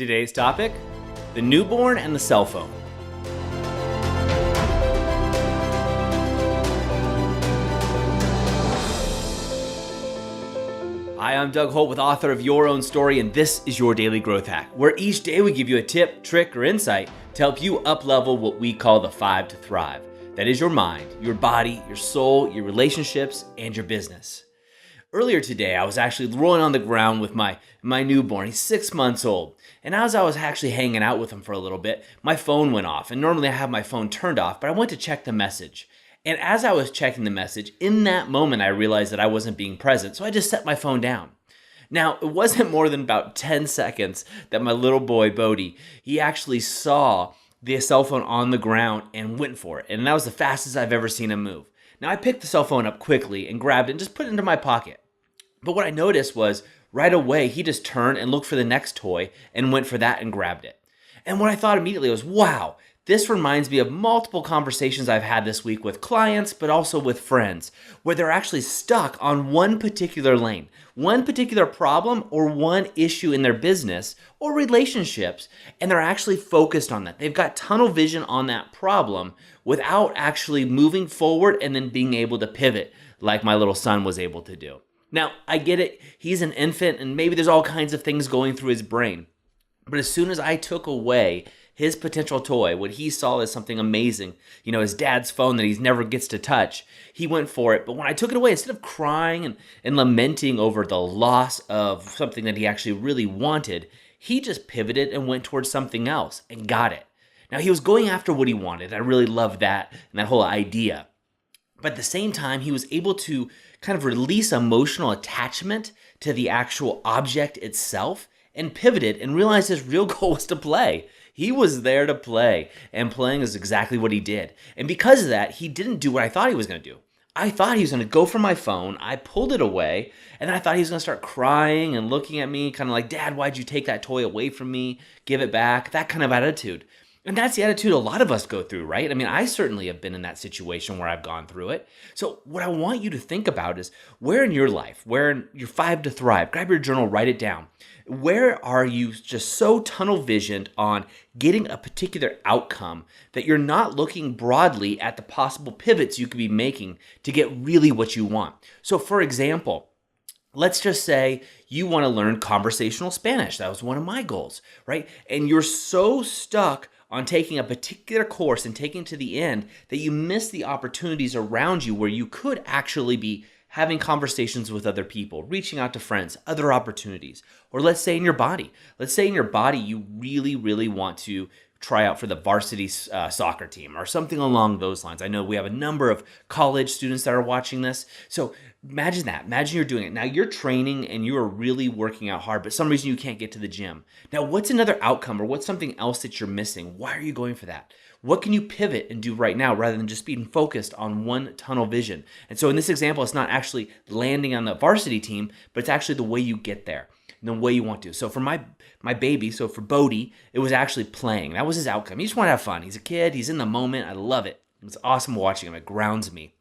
Today's topic, the newborn and the cell phone. Hi, I'm Doug Holt, author of Your Own Story, and this is your Daily Growth Hack, where each day we give you a tip, trick, or insight to help you up-level what we call the 5 to thrive. That is your mind, your body, your soul, your relationships, and your business. Earlier today, I was actually rolling on the ground with my newborn. He's 6 months old. And as I was actually hanging out with him for a little bit, my phone went off. And normally I have my phone turned off, but I went to check the message. And as I was checking the message, in that moment, I realized that I wasn't being present. So I just set my phone down. Now, it wasn't more than about 10 seconds that my little boy, Bodie, he actually saw the cell phone on the ground and went for it. And that was the fastest I've ever seen him move. Now, I picked the cell phone up quickly and grabbed it and just put it into my pocket. But what I noticed was right away, he just turned and looked for the next toy and went for that and grabbed it. And what I thought immediately was, wow, this reminds me of multiple conversations I've had this week with clients, but also with friends, where they're actually stuck on one particular lane, one particular problem or one issue in their business or relationships, and they're actually focused on that. They've got tunnel vision on that problem without actually moving forward and then being able to pivot like my little son was able to do. Now, I get it. He's an infant and maybe there's all kinds of things going through his brain. But as soon as I took away his potential toy, what he saw as something amazing, his dad's phone that he never gets to touch, he went for it. But when I took it away, instead of crying and lamenting over the loss of something that he actually really wanted, he just pivoted and went towards something else and got it. Now, he was going after what he wanted. I really loved that and that whole idea. But at the same time, he was able to kind of release emotional attachment to the actual object itself and pivoted and realized his real goal was to play. He was there to play, and playing is exactly what he did. And because of that, he didn't do what I thought he was going to do. I thought he was going to go for my phone. I pulled it away, and then I thought he was going to start crying and looking at me kind of like, Dad, why'd you take that toy away from me? Give it back. That kind of attitude. And that's the attitude a lot of us go through, right? I mean, I certainly have been in that situation where I've gone through it. So what I want you to think about is where in your life, where in your 5 to thrive, grab your journal, write it down. Where are you just so tunnel visioned on getting a particular outcome that you're not looking broadly at the possible pivots you could be making to get really what you want? So for example, let's just say you want to learn conversational Spanish. That was one of my goals, right? And you're so stuck on taking a particular course and taking to the end that you miss the opportunities around you where you could actually be having conversations with other people, reaching out to friends, other opportunities. Or let's say in your body. Let's say in your body you really, really want to try out for the varsity soccer team or something along those lines. I know we have a number of college students that are watching this. So imagine that. Imagine you're doing it. Now you're training and you are really working out hard, but for some reason you can't get to the gym. Now what's another outcome or what's something else that you're missing? Why are you going for that? What can you pivot and do right now rather than just being focused on one tunnel vision? And so in this example, it's not actually landing on the varsity team, but it's actually the way you get there and the way you want to. So for my baby, so for Bodie, it was actually playing. That was his outcome. He just wanted to have fun. He's a kid. He's in the moment. I love it. It's awesome watching him. It grounds me.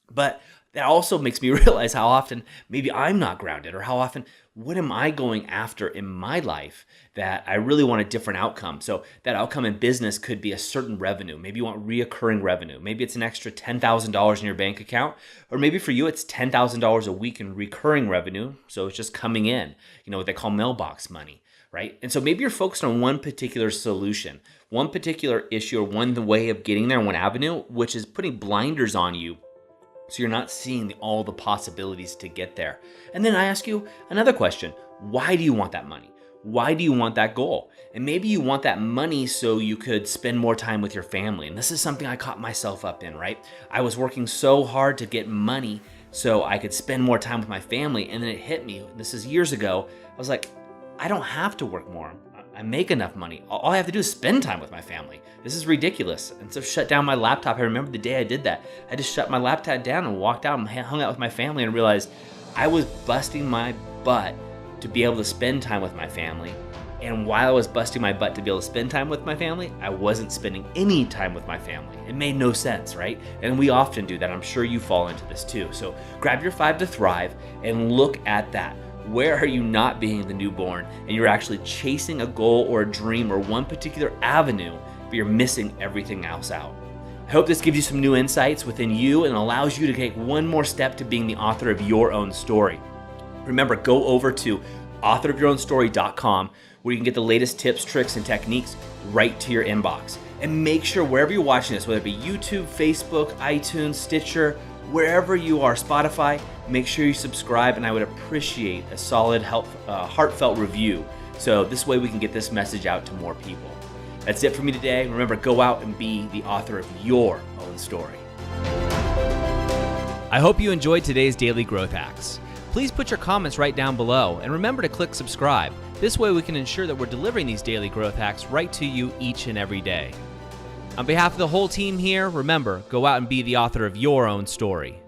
But that also makes me realize how often maybe I'm not grounded, or how often what am I going after in my life that I really want a different outcome. So that outcome in business could be a certain revenue. Maybe you want reoccurring revenue. Maybe it's an extra $10,000 in your bank account, or maybe for you it's $10,000 a week in recurring revenue. So it's just coming in, what they call mailbox money, right? And so maybe you're focused on one particular solution, one particular issue, or one way of getting there, one avenue, which is putting blinders on you. So you're not seeing all the possibilities to get there. And then I ask you another question. Why do you want that money? Why do you want that goal? And maybe you want that money so you could spend more time with your family. And this is something I caught myself up in, right? I was working so hard to get money so I could spend more time with my family. And then it hit me. This is years ago. I was like, I don't have to work more. I make enough money. All I have to do is spend time with my family. This is ridiculous. And so shut down my laptop. I remember the day I did that. I just shut my laptop down and walked out and hung out with my family and realized I was busting my butt to be able to spend time with my family. And while I was busting my butt to be able to spend time with my family, I wasn't spending any time with my family. It made no sense, right? And we often do that. I'm sure you fall into this too. So grab your 5 to thrive and look at that. Where are you not being the newborn and you're actually chasing a goal or a dream or one particular avenue, but you're missing everything else out? I hope this gives you some new insights within you and allows you to take one more step to being the author of your own story. Remember, go over to authorofyourownstory.com where you can get the latest tips, tricks, and techniques right to your inbox. And make sure wherever you're watching this, whether it be YouTube, Facebook, iTunes, Stitcher, wherever you are, Spotify, make sure you subscribe, and I would appreciate a solid, heartfelt review. So this way we can get this message out to more people. That's it for me today. Remember, go out and be the author of your own story. I hope you enjoyed today's Daily Growth Hacks. Please put your comments right down below, and remember to click subscribe. This way we can ensure that we're delivering these daily growth hacks right to you each and every day. On behalf of the whole team here, remember, go out and be the author of your own story.